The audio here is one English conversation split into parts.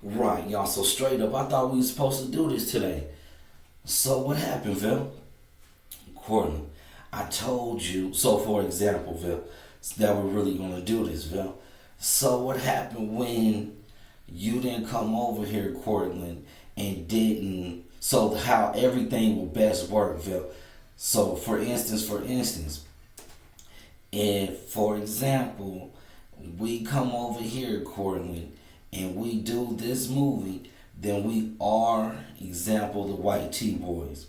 Right, y'all. So straight up, I thought we were supposed to do this today. So what happened, Phil? Courtney, I told you. So for example, Phil, that we're really gonna do this, Phil. So what happened when you didn't come over here, Cortland, and didn't? So how everything will best work, Phil. So for instance, if for example we come over here, Cortland, and we do this movie, then we are example the white T boys.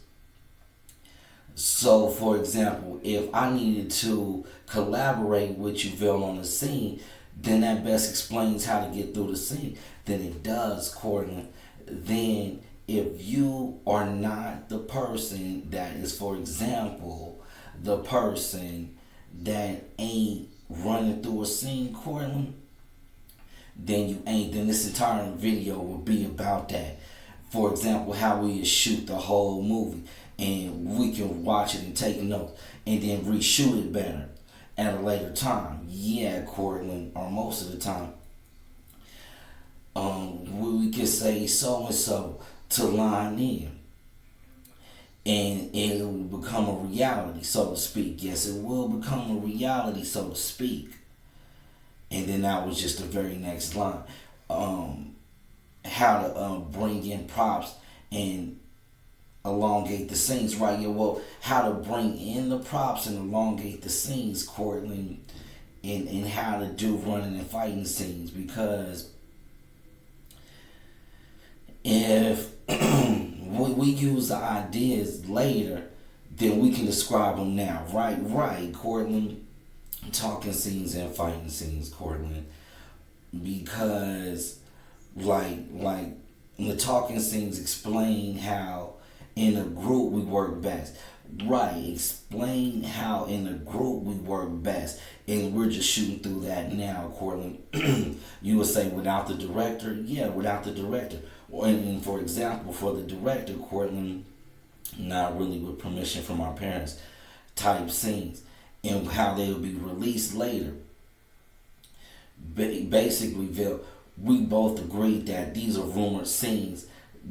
So, for example, if I needed to collaborate with you, Phil, on the scene, then that best explains how to get through the scene. Then it does, Courtland. Then, if you are not the person that is, for example, the person that ain't running through a scene, Courtland, then you ain't. Then this entire video will be about that. For example, how we shoot the whole movie, and we can watch it and take notes, and then reshoot it better at a later time. Yeah, Cortland, or most of the time, we can say so and so to line in, and it will become a reality, so to speak. Yes, it will become a reality, so to speak. And then that was just the very next line. How to bring in props and elongate the scenes, right? Yeah, well, how to bring in the props and elongate the scenes, Cortland, and how to do running and fighting scenes. Because if we use the ideas later, then we can describe them now, right? Right, Cortland. Talking scenes and fighting scenes, Cortland. Because like the talking scenes explain how in a group we work best. Right, explain how in a group we work best. And we're just shooting through that now, Cortland. You would say without the director? Yeah, without the director. And for example, for the director, Cortland, not really with permission from our parents, type scenes. And how they will be released later. Basically, we both agreed that these are rumored scenes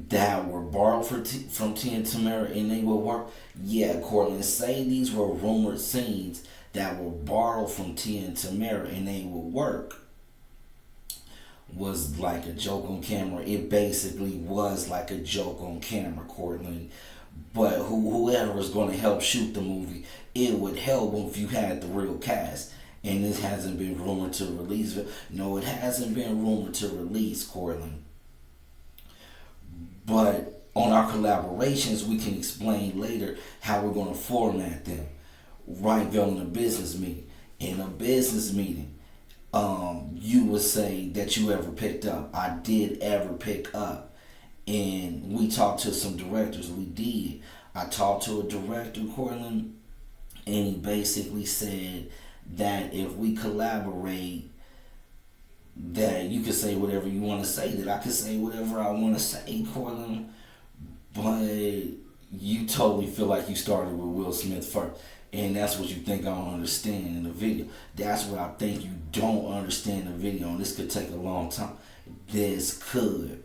that were borrowed from T and Tamara, and they will work. Yeah, Cortland, say these were rumored scenes that were borrowed from T and Tamara, and they will work. Was like a joke on camera. It basically was like a joke on camera, Cortland. But whoever is going to help shoot the movie, it would help if you had the real cast. And this hasn't been rumored to release. No, it hasn't been rumored to release, Cortland. But on our collaborations, we can explain later how we're going to format them. Right, Bill, in a business meeting. In a business meeting, you would say that you ever picked up. I did ever pick up. And we talked to some directors. We did. I talked to a director, Cortland, and he basically said that if we collaborate, that you can say whatever you want to say, that I can say whatever I want to say, Cortland. But you totally feel like you started with Will Smith first. And that's what you think I don't understand in the video. That's what I think you don't understand in the video. And this could take a long time. This could.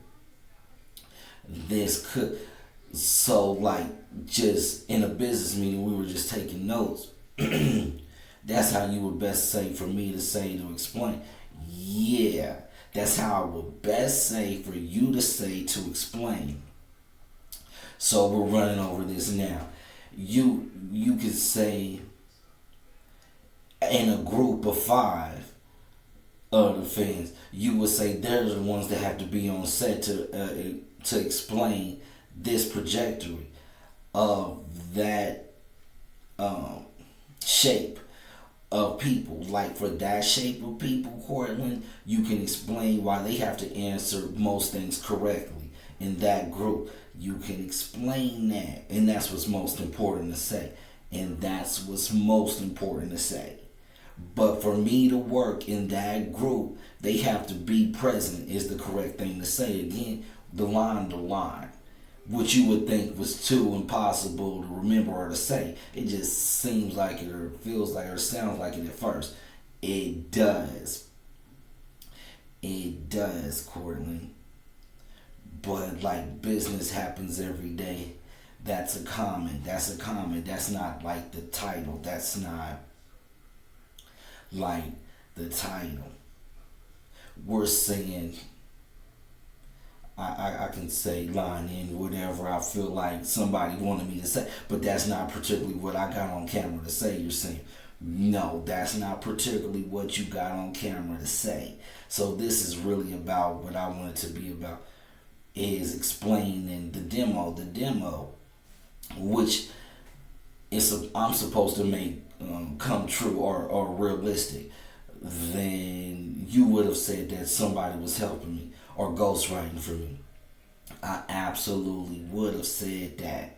So like just in a business meeting, we were just taking notes. That's how you would best say for me to say to explain. Yeah, that's how I would best say for you to say to explain. So we're running over this now. You could say in a group of 5 of the fans, you would say they're the ones that have to be on set to explain this trajectory of that shape of people. Like for that shape of people, Cortland, you can explain why they have to answer most things correctly in that group. You can explain that, and that's what's most important to say. And that's what's most important to say. But for me to work in that group, they have to be present is the correct thing to say. Again, the line, which you would think was too impossible to remember or to say. It just seems like it or feels like it or sounds like it at first. It does. It does, Cortland. But like business happens every day. That's a comment. That's a comment. That's not like the title. That's not like the title. We're saying I can say line in whatever I feel like somebody wanted me to say, but that's not particularly what I got on camera to say. You're saying, no, that's not particularly what you got on camera to say. So this is really about what I want it to be about, is explaining the demo. The demo, which I'm supposed to make come true or realistic, then you would have said that somebody was helping me or ghostwriting for me. I absolutely would have said that.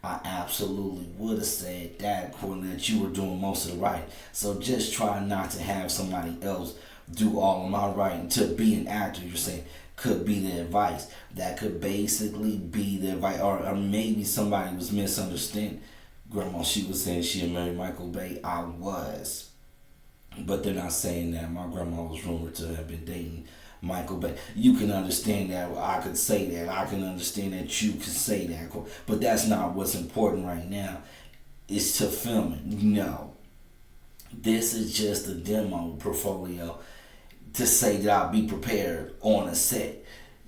I absolutely would have said that, Courtney, that you were doing most of the writing. So just try not to have somebody else do all of my writing. To be an actor, you're saying, could be the advice. That could basically be the advice. Or maybe somebody was misunderstanding. Grandma, she was saying she had married Michael Bay. I was. But they're not saying that. My grandma was rumored to have been dating Michael Bay. You can understand that. I could say that. I can understand that you could say that. But that's not what's important right now. It's to film it. No. This is just a demo portfolio to say that I'll be prepared on a set.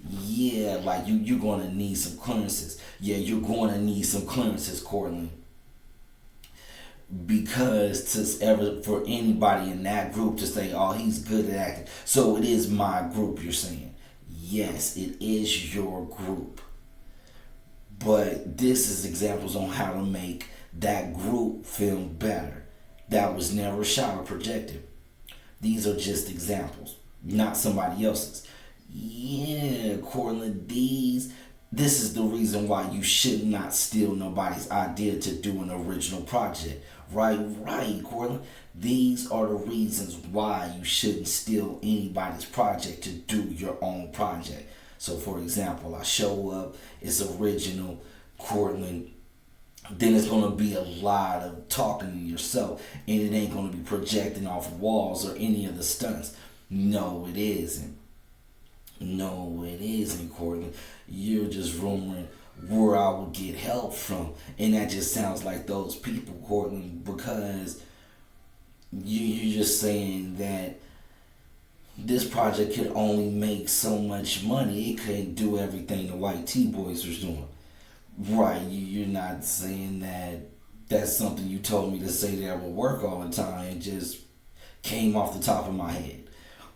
Yeah, like you're going to need some clearances. Yeah, you're going to need some clearances, Cortland. Because for anybody in that group to say, oh, he's good at acting. So it is my group, you're saying. Yes, it is your group. But this is examples on how to make that group film better. That was never shot or projected. These are just examples, not somebody else's. Yeah, Cortland, this is the reason why you should not steal nobody's idea to do an original project. Right, Cortland. These are the reasons why you shouldn't steal anybody's project to do your own project. So, for example, I show up, it's original, Cortland. Then it's going to be a lot of talking to yourself, and it ain't going to be projecting off walls or any of the stunts. No, it isn't. No, it isn't, Cortland. You're just rumoring where I would get help from, and that just sounds like those people, Cortland, because you're just saying that this project could only make so much money. It couldn't do everything the white Boyz was doing. Right, you're not saying that that's something you told me to say that would work all the time. It just came off the top of my head.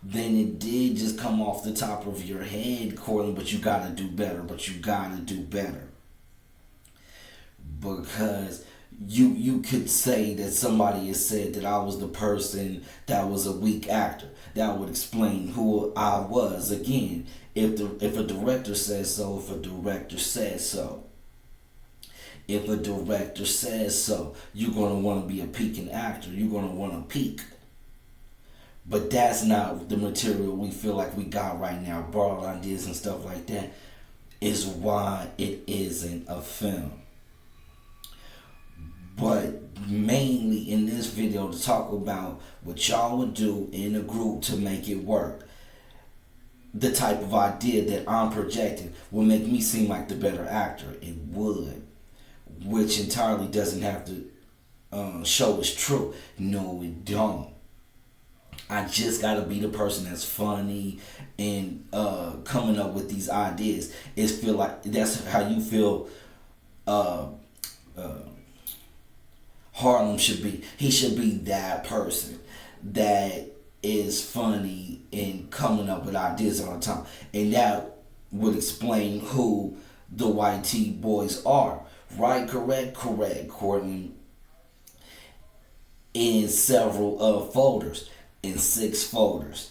Then it did just come off the top of your head, Cortland, but you gotta do better. Because you could say that somebody has said that I was the person that was a weak actor. That would explain who I was. Again, if a director says so, If a director says so, you're going to want to be a peaking actor. You're going to want to peak. But that's not the material we feel like we got right now. Borrowed ideas and stuff like that is why it isn't a film. But mainly in this video to talk about what y'all would do in a group to make it work. The type of idea that I'm projecting will make me seem like the better actor. It would. Which entirely doesn't have to show it's true. No, it don't. I just gotta be the person that's funny and coming up with these ideas. It's feel like that's how you feel. Harlem should be. He should be that person that is funny and coming up with ideas all the time, and that would explain who the YT Boyz are. Right, correct, Courtney. In several folders. In 6 folders,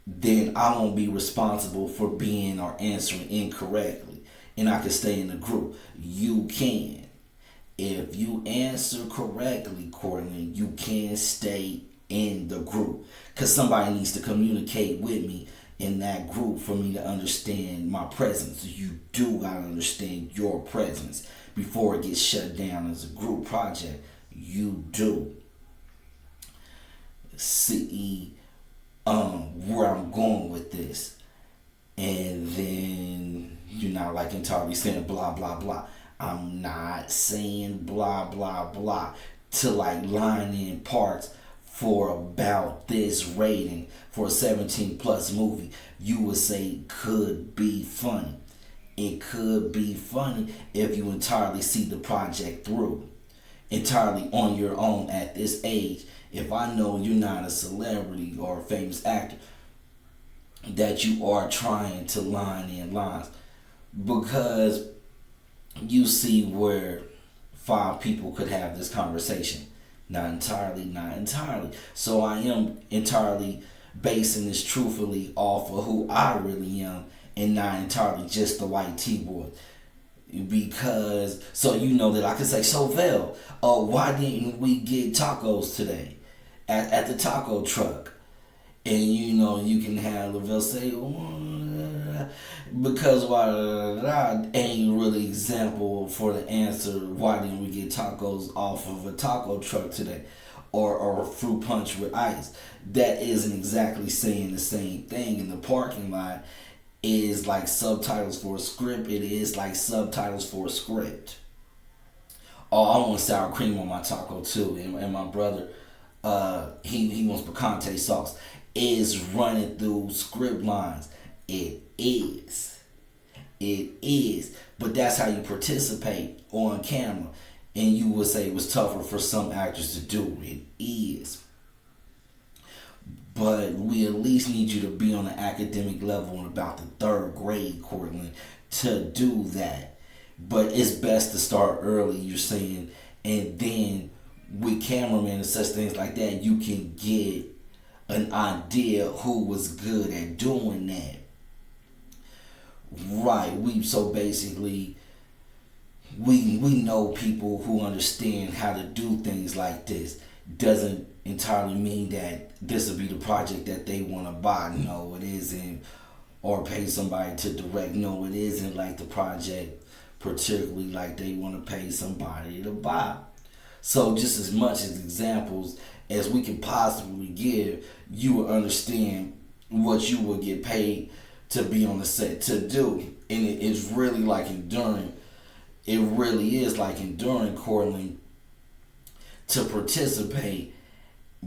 then I won't be responsible for being or answering incorrectly, and I can stay in the group. You can. If you answer correctly, Courtney, you can stay in the group, because somebody needs to communicate with me in that group for me to understand my presence. You do gotta understand your presence before it gets shut down as a group project. You do. See where I'm going with this, and then not like entirely saying blah blah blah. I'm not saying blah blah blah to like line in parts for about this rating for a 17 plus movie. You would say could be funny. It could be funny if you entirely see the project through, entirely on your own at this age. If I know you're not a celebrity or a famous actor, that you are trying to line in lines, because you see where 5 people could have this conversation. Not entirely, not entirely. So I am entirely basing this truthfully off of who I really am, and not entirely just the white T-boy. Because, so you know that I can say, so Vel, why didn't we get tacos today at the taco truck? And you know, you can have Lavelle say, because why ain't really example for the answer, why didn't we get tacos off of a taco truck today? Or a fruit punch with ice. That isn't exactly saying the same thing. In the parking lot is like subtitles for a script. It is like subtitles for a script. Oh, I want sour cream on my taco too. And my brother, he wants picante sauce. Is running through script lines. It is. It is. But that's how you participate on camera. And you would say it was tougher for some actors to do. It is. But we at least need you to be on an academic level in about the 3rd grade, Cortland, to do that. But it's best to start early, you're saying. And then with cameramen and such things like that, you can get an idea who was good at doing that. Right. So basically, we know people who understand how to do things like this. Doesn't entirely mean that this will be the project that they want to buy. No, it isn't. Or pay somebody to direct. No, it isn't like the project particularly like they want to pay somebody to buy. So just as much as examples as we can possibly give, you will understand what you will get paid to be on the set to do. And it's really like enduring. It really is like enduring, Cortland, to participate,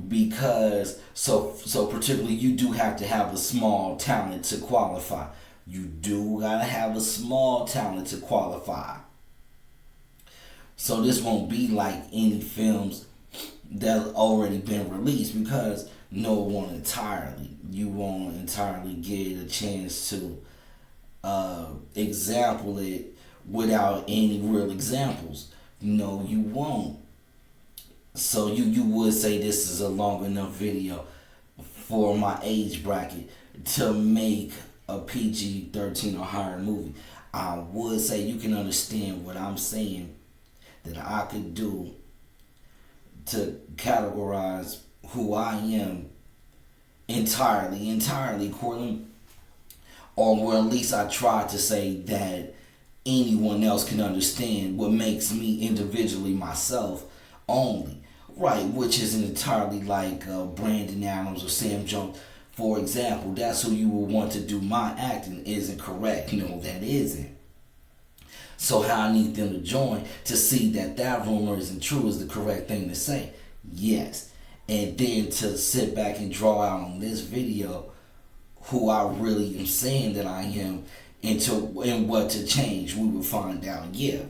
because so particularly you do have to have a small talent to qualify. You do gotta have a small talent to qualify. So this won't be like any films that already been released, because no, it won't entirely. You won't entirely get a chance to example it without any real examples. No, you won't. So you would say this is a long enough video for my age bracket to make a PG-13 or higher movie. I would say you can understand what I'm saying that I could do to categorize who I am entirely, Cortland. Or at least I try to say that anyone else can understand what makes me individually myself only. Right, which isn't entirely like Brandon Adams or Sam Jones. For example, that's who you would want to do my acting. Isn't correct. No, that isn't. So how I need them to join to see that that rumor isn't true is the correct thing to say. Yes. And then to sit back and draw out on this video who I really am saying that I am, and what to change, we will find out. Yeah.